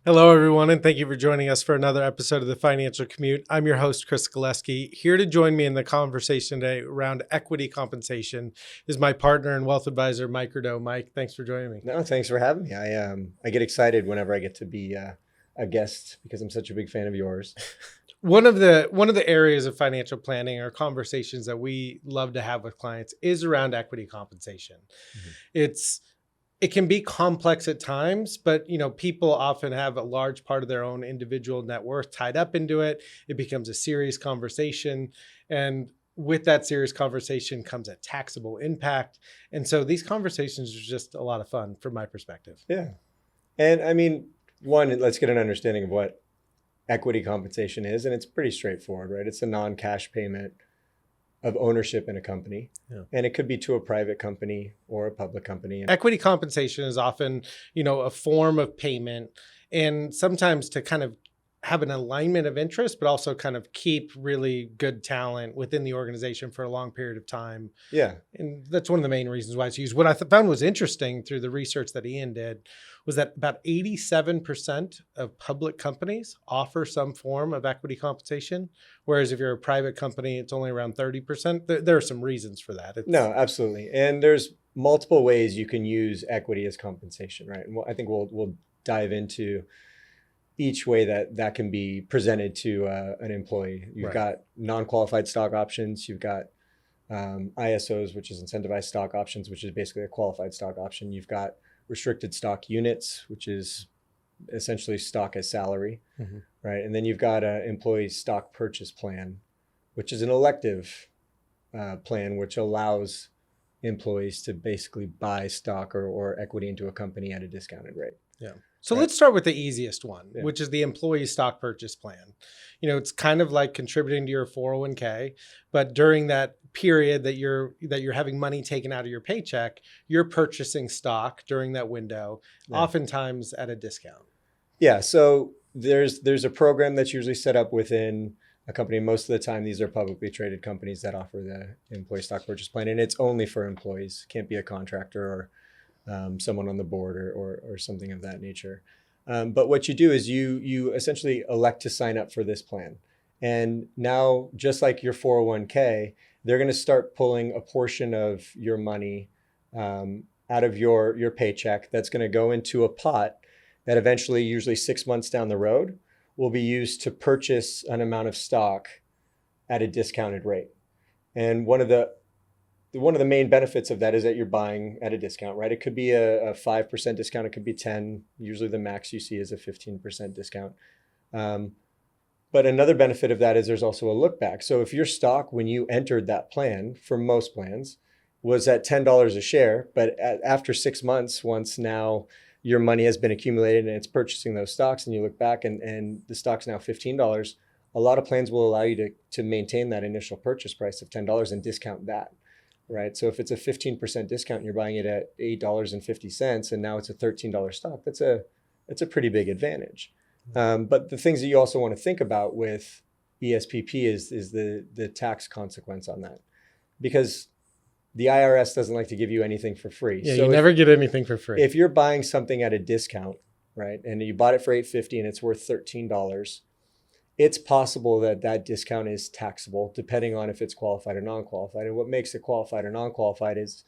Hello, everyone, and thank you for joining us for another episode of the Financial Commute. I'm your host, Chris Galeski. Here to join me in the conversation today around equity compensation is my partner and wealth advisor, Mike Rudow. Mike, thanks for joining me. No, thanks for having me. I get excited whenever I get to be a guest because I'm such a big fan of yours. One of the areas of financial planning or conversations that we love to have with clients is around equity compensation. It's It can be complex at times, but people often have a large part of their own individual net worth tied up into it. It becomes a serious conversation, and with that serious conversation comes a taxable impact. And so these conversations are just a lot of fun from my perspective. Yeah. And I mean, one, let's get an understanding of what equity compensation is. And it's pretty straightforward, right? It's a non-cash payment of ownership in a company. Yeah. And it could be to a private company or a public company. Equity compensation is often, a form of payment, and sometimes to kind of have an alignment of interest, but also kind of keep really good talent within the organization for a long period of time. Yeah. And that's one of the main reasons why it's used. What I found was interesting through the research that Ian did was that about 87% of public companies offer some form of equity compensation. Whereas if you're a private company, it's only around 30%. There are some reasons for that. No, absolutely. And there's multiple ways you can use equity as compensation, right? And I think we'll dive into each way that can be presented to an employee. You've got non-qualified stock options. You've got ISOs, which is incentivized stock options, which is basically a qualified stock option. You've got restricted stock units, which is essentially stock as salary, right? And then you've got an employee stock purchase plan, which is an elective plan, which allows employees to basically buy stock or equity into a company at a discounted rate. Yeah. So let's start with the easiest one, which is the employee stock purchase plan. It's kind of like contributing to your 401k, but during that period that you're having money taken out of your paycheck, you're purchasing stock during that window, oftentimes at a discount. Yeah. So there's a program that's usually set up within a company. Most of the time, these are publicly traded companies that offer the employee stock purchase plan, and it's only for employees. Can't be a contractor or someone on the board or something of that nature. But what you do is you essentially elect to sign up for this plan. And now, just like your 401k, they're going to start pulling a portion of your money out of your paycheck that's going to go into a pot that eventually, usually 6 months down the road, will be used to purchase an amount of stock at a discounted rate. And one of the main benefits of that is that you're buying at a discount, right? It could be a 5% discount. It could be 10. Usually the max you see is a 15% discount. But another benefit of that is there's also a look back. So if your stock, when you entered that plan, for most plans, was at $10 a share, but after 6 months, once now your money has been accumulated and it's purchasing those stocks, and you look back and the stock's now $15, a lot of plans will allow you to maintain that initial purchase price of $10 and discount that. Right. So if it's a 15% discount and you're buying it at $8.50 and now it's a $13 stock, that's a pretty big advantage. But the things that you also want to think about with ESPP is the tax consequence on that, because the IRS doesn't like to give you anything for free. Yeah, so you never get anything for free. If you're buying something at a discount, right, and you bought it for $8.50 and it's worth $13, it's possible that discount is taxable depending on if it's qualified or non-qualified. And what makes it qualified or non-qualified is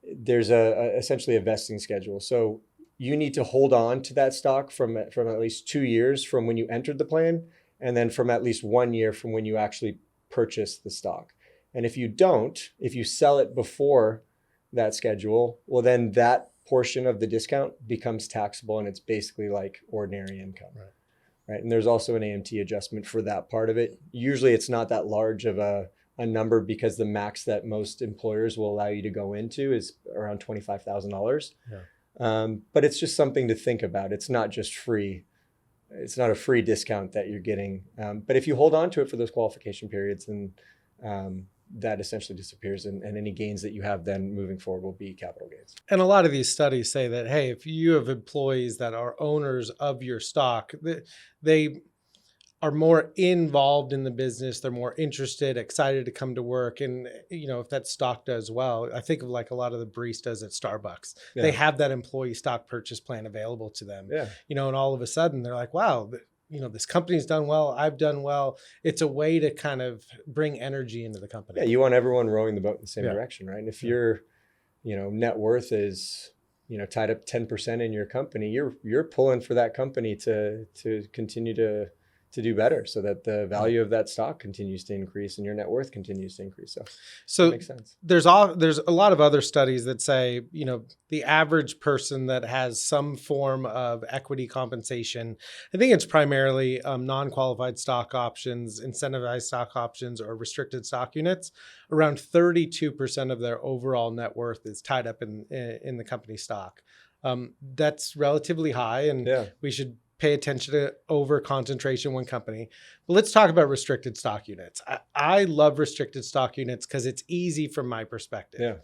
there's essentially a vesting schedule. So you need to hold on to that stock from at least 2 years from when you entered the plan, and then from at least 1 year from when you actually purchased the stock. And if you sell it before that schedule, well, then that portion of the discount becomes taxable, and it's basically like ordinary income. Right. And there's also an AMT adjustment for that part of it. Usually it's not that large of a number, because the max that most employers will allow you to go into is around $25,000. But it's just something to think about. It's not just free. It's not a free discount that you're getting. But if you hold on to it for those qualification periods, then that essentially disappears, and any gains that you have then moving forward will be capital gains. And a lot of these studies say that, hey, if you have employees that are owners of your stock, they are more involved in the business. They're more interested, excited to come to work. And, if that stock does well, I think of like a lot of the baristas at Starbucks, they have that employee stock purchase plan available to them, and all of a sudden they're like, wow, this company's done well. I've done well. It's a way to kind of bring energy into the company. Yeah. You want everyone rowing the boat in the same direction, right? And if your, net worth is, tied up 10% in your company, you're pulling for that company to continue to do better, so that the value of that stock continues to increase and your net worth continues to increase. So that makes sense. There's a lot of other studies that say, the average person that has some form of equity compensation, I think it's primarily non-qualified stock options, incentivized stock options, or restricted stock units. Around 32% of their overall net worth is tied up in the company stock. That's relatively high, and we should pay attention to over concentration one company. But let's talk about restricted stock units. I love restricted stock units because it's easy from my perspective. Yeah.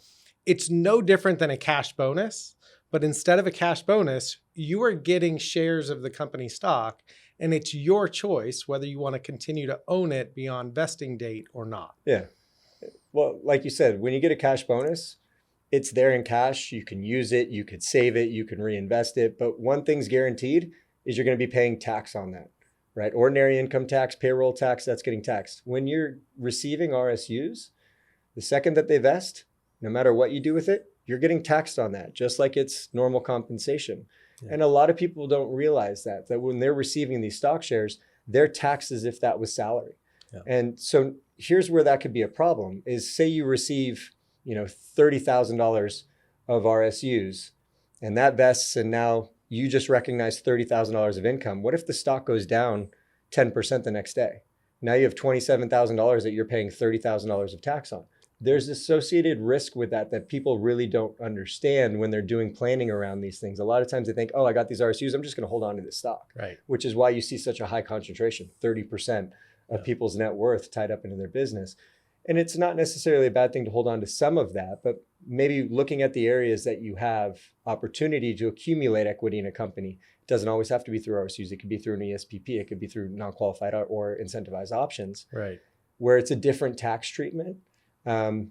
It's no different than a cash bonus, but instead of a cash bonus, you are getting shares of the company stock, and it's your choice whether you want to continue to own it beyond vesting date or not. Yeah. Well, like you said, when you get a cash bonus, it's there in cash. You can use it, you could save it, you can reinvest it. But one thing's guaranteed is you're going to be paying tax on that, right? Ordinary income tax, payroll tax, that's getting taxed. When you're receiving RSUs, the second that they vest, no matter what you do with it, you're getting taxed on that, just like it's normal compensation. Yeah. And a lot of people don't realize that when they're receiving these stock shares, they're taxed as if that was salary. Yeah. And so here's where that could be a problem is, say you receive, $30,000 of RSUs, and that vests, and now you just recognize $30,000 of income. What if the stock goes down 10% the next day? Now you have $27,000 that you're paying $30,000 of tax on. There's associated risk with that people really don't understand when they're doing planning around these things. A lot of times they think, oh, I got these RSUs, I'm just going to hold on to this stock. Right. Which is why you see such a high concentration, 30% of people's net worth tied up into their business. And it's not necessarily a bad thing to hold on to some of that, but maybe looking at the areas that you have opportunity to accumulate equity in a company. It doesn't always have to be through RSUs. It could be through an ESPP. It could be through non-qualified or incentivized options, right? Where it's a different tax treatment.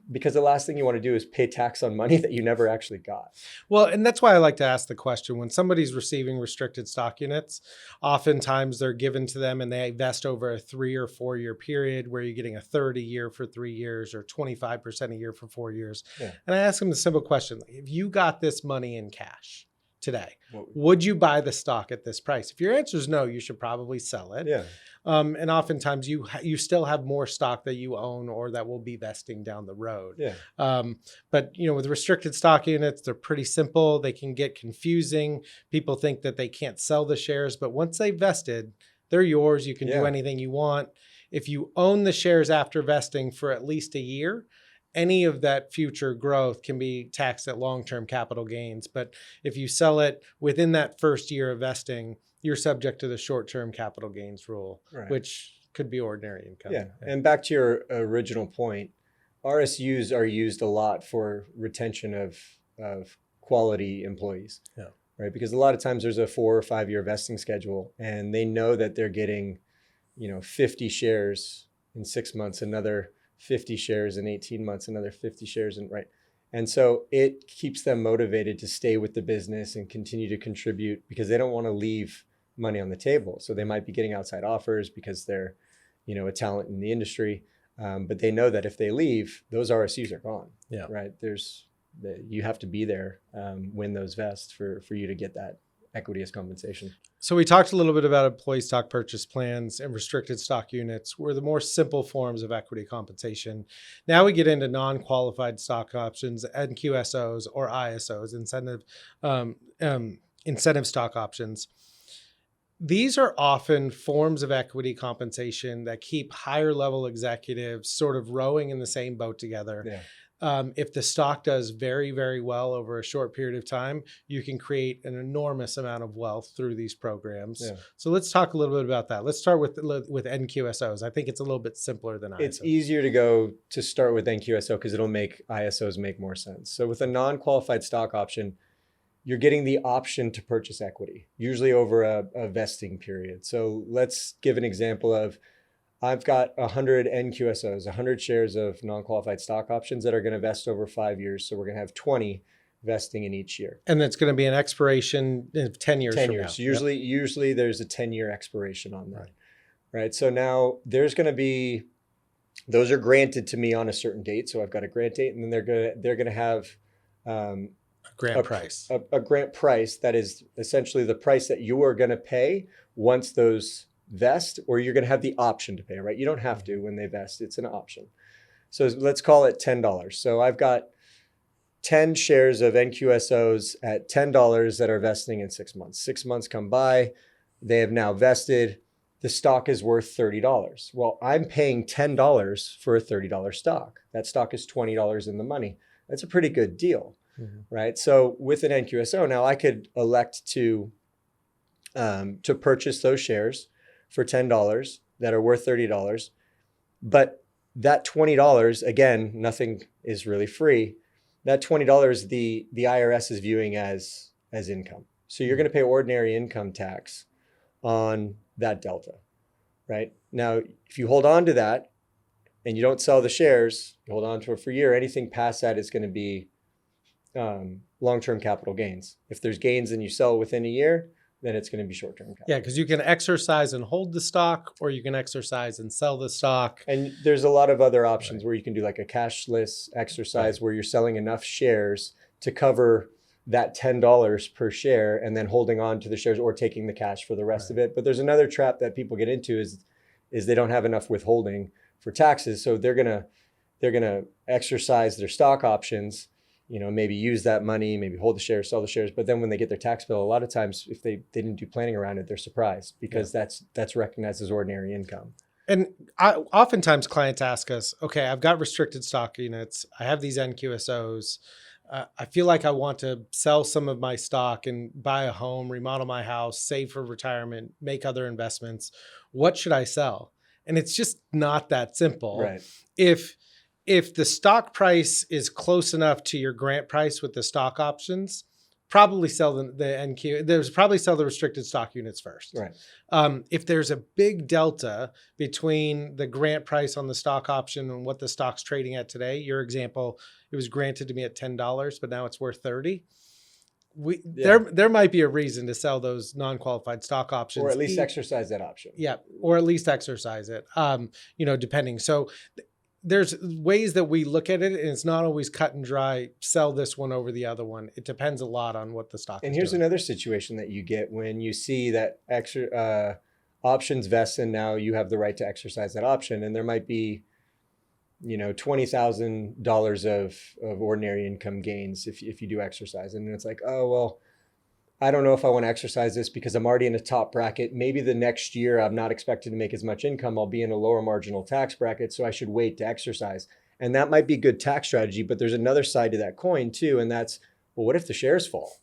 Because the last thing you want to do is pay tax on money that you never actually got. Well, and that's why I like to ask the question, when somebody's receiving restricted stock units, oftentimes they're given to them and they vest over a 3 or 4 year period where you're getting a third a year for 3 years or 25% a year for 4 years. Yeah. And I ask them the simple question, if you got this money in cash today, would you buy the stock at this price? If your answer is no, you should probably sell it. Yeah. And oftentimes you still have more stock that you own or that will be vesting down the road. Yeah. But with restricted stock units, they're pretty simple. They can get confusing. People think that they can't sell the shares, but once they've vested, they're yours. You can do anything you want. If you own the shares after vesting for at least a year, any of that future growth can be taxed at long-term capital gains. But if you sell it within that first year of vesting, you're subject to the short-term capital gains rule, which could be ordinary income. Yeah. And back to your original point, RSUs are used a lot for retention of quality employees. Yeah. Right. Because a lot of times there's a 4 or 5 year vesting schedule, and they know that they're getting, 50 shares in 6 months, another 50 shares in 18 months, another 50 shares and so it keeps them motivated to stay with the business and continue to contribute, because they don't want to leave money on the table. So they might be getting outside offers because they're, a talent in the industry. But they know that if they leave, those RSUs are gone. Yeah. Right. You have to be there when those vest for you to get that equity as compensation. So we talked a little bit about employee stock purchase plans and restricted stock units were the more simple forms of equity compensation. Now we get into non-qualified stock options, NQSOs or ISOs, incentive stock options. These are often forms of equity compensation that keep higher level executives sort of rowing in the same boat together. Yeah. If the stock does very, very well over a short period of time, you can create an enormous amount of wealth through these programs. Yeah. So let's talk a little bit about that. Let's start with NQSOs. I think it's a little bit simpler than ISOs. It's easier to start with NQSO because it'll make ISOs make more sense. So with a non-qualified stock option, you're getting the option to purchase equity, usually over a vesting period. So let's give an example of, I've got 100 NQSOs, 100 shares of non-qualified stock options that are going to vest over 5 years. So we're going to have 20 vesting in each year. And it's going to be an expiration of 10 years 10 from years. now. Usually there's a 10-year expiration on that. Right. So now there's going to be, those are granted to me on a certain date. So I've got a grant date, and then they're going to have Grant price. A grant price that is essentially the price that you are going to pay once those vest, or you're going to have the option to pay, right? You don't have to when they vest, it's an option. So let's call it $10. So I've got 10 shares of NQSOs at $10 that are vesting in 6 months. 6 months come by, they have now vested. The stock is worth $30. Well, I'm paying $10 for a $30 stock. That stock is $20 in the money. That's a pretty good deal, right? So with an NQSO, now I could elect to purchase those shares for $10 that are worth $30. But that $20, again, nothing is really free. That $20, the IRS is viewing as income. So you're going to pay ordinary income tax on that delta, right? Now, if you hold on to that and you don't sell the shares, you hold on to it for a year, anything past that is going to be long-term capital gains. If there's gains and you sell within a year, then it's going to be short-term capital. Yeah, because you can exercise and hold the stock, or you can exercise and sell the stock. And there's a lot of other options where you can do like a cashless exercise where you're selling enough shares to cover that $10 per share and then holding on to the shares or taking the cash for the rest of it. But there's another trap that people get into is they don't have enough withholding for taxes. So they're gonna exercise their stock options, maybe use that money, maybe hold the shares, sell the shares. But then when they get their tax bill, a lot of times if they didn't do planning around it, they're surprised because that's recognized as ordinary income. And oftentimes clients ask us, okay, I've got restricted stock units. I have these NQSOs. I feel like I want to sell some of my stock and buy a home, remodel my house, save for retirement, make other investments. What should I sell? And it's just not that simple. Right. If the stock price is close enough to your grant price with the stock options, probably sell the NQ. There's probably sell the restricted stock units first. Right. If there's a big delta between the grant price on the stock option and what the stock's trading at today, your example, it was granted to me at $10, but now it's worth $30. There might be a reason to sell those non-qualified stock options, or at least exercise that option. Yeah, or at least exercise it. Depending. So there's ways that we look at it, and it's not always cut and dry. Sell this one over the other one. It depends a lot on what the stock is. And here's doing. another situation that you get when you see that extra options vest, and now you have the right to exercise that option, and there might be, $20,000 of ordinary income gains if you do exercise, and it's like, oh well, I don't know if I want to exercise this because I'm already in a top bracket. Maybe the next year I'm not expected to make as much income. I'll be in a lower marginal tax bracket, so I should wait to exercise. And that might be good tax strategy, but there's another side to that coin too, and that's, well, what if the shares fall,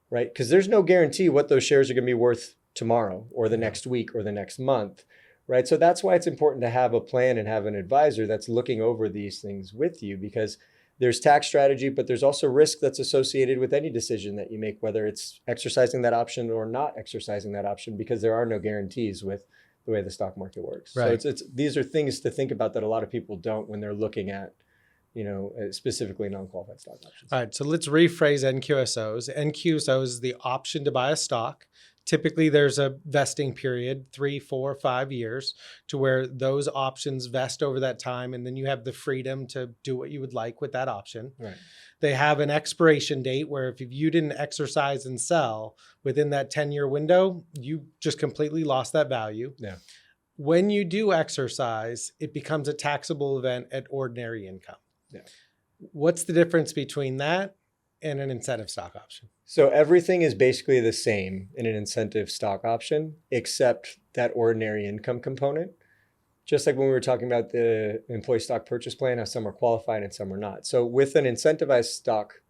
right? Because there's no guarantee what those shares are going to be worth tomorrow or the next week or the next month, right? So that's why it's important to have a plan and have an advisor that's looking over these things with you, because there's tax strategy, but there's also risk that's associated with any decision that you make, whether it's exercising that option or not exercising that option, because there are no guarantees with the way the stock market works. Right. So these are things to think about that a lot of people don't when they're looking at, specifically non-qualified stock options. All right, so let's rephrase NQSOs. NQSOs is the option to buy a stock. Typically, there's a vesting period, 3, 4, 5 years, to where those options vest over that time, and then you have the freedom to do what you would like with that option. Right. They have an expiration date where if you didn't exercise and sell within that 10-year window, you just completely lost that value. Yeah. When you do exercise, it becomes a taxable event at ordinary income. Yeah. What's the difference between that and an incentive stock option? So everything is basically the same in an incentive stock option, except that ordinary income component. Just like when we were talking about the employee stock purchase plan, how some are qualified and some are not. So with an incentivized stock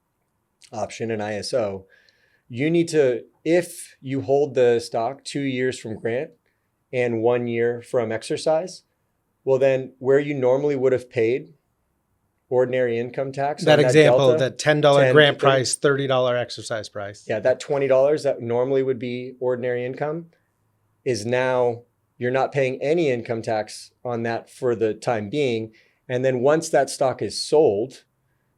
option, an ISO, you need to, if you hold the stock 2 years from grant and 1 year from exercise, well then where you normally would have paid ordinary income tax. That on example, delta, that $10 10 to grant 30. price, $30 exercise price. Yeah, that $20 that normally would be ordinary income is now you're not paying any income tax on that for the time being. And then once that stock is sold,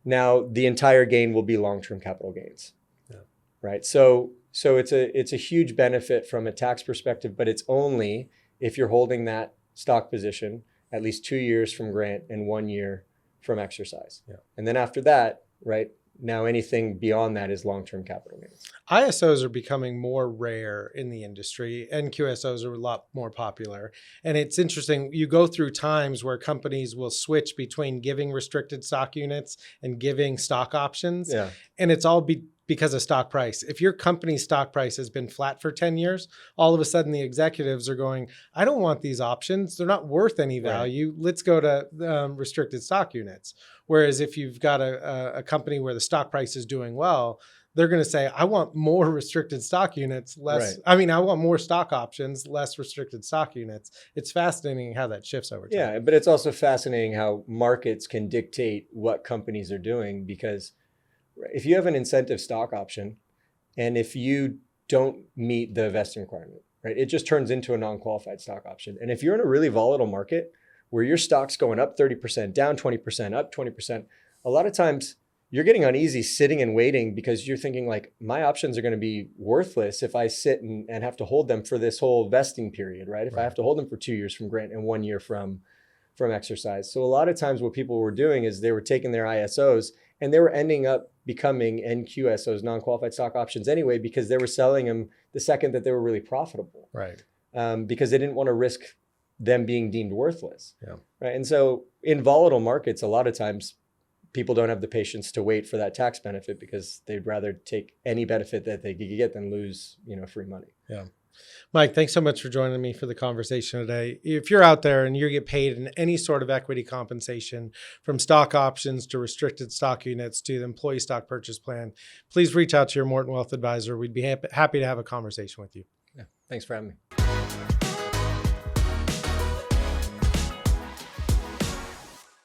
now the entire gain will be long-term capital gains. Yeah. Right? So it's a huge benefit from a tax perspective, but it's only if you're holding that stock position at least 2 years from grant and 1 year from exercise. Yeah. And then after that, right, now anything beyond that is long-term capital gains. ISOs are becoming more rare in the industry, and QSOs are a lot more popular. And it's interesting, you go through times where companies will switch between giving restricted stock units and giving stock options. Yeah. And it's all because of stock price. If your company's stock price has been flat for 10 years, all of a sudden the executives are going, I don't want these options. They're not worth any value. Right. Let's go to restricted stock units. Whereas if you've got a company where the stock price is doing well, they're going to say, I want more restricted stock units, less. Right. I mean, I want more stock options, less restricted stock units. It's fascinating how that shifts over time. Yeah, but it's also fascinating how markets can dictate what companies are doing, because if you have an incentive stock option and if you don't meet the vesting requirement, right, it just turns into a non-qualified stock option. And if you're in a really volatile market where your stock's going up 30%, down 20%, up 20%, a lot of times you're getting uneasy sitting and waiting because you're thinking like, my options are going to be worthless if I sit and have to hold them for this whole vesting period, right? If I have to hold them for 2 years from grant and 1 year from exercise. So a lot of times what people were doing is they were taking their ISOs and they were ending up becoming NQSOs, non-qualified stock options anyway, because they were selling them the second that they were really profitable. Right. Because they didn't want to risk them being deemed worthless. Yeah. Right. And so in volatile markets, a lot of times people don't have the patience to wait for that tax benefit because they'd rather take any benefit that they could get than lose, free money. Yeah. Mike, thanks so much for joining me for the conversation today. If you're out there and you get paid in any sort of equity compensation, from stock options to restricted stock units to the employee stock purchase plan, please reach out to your Morton Wealth advisor. We'd be happy to have a conversation with you. Yeah. Thanks for having me.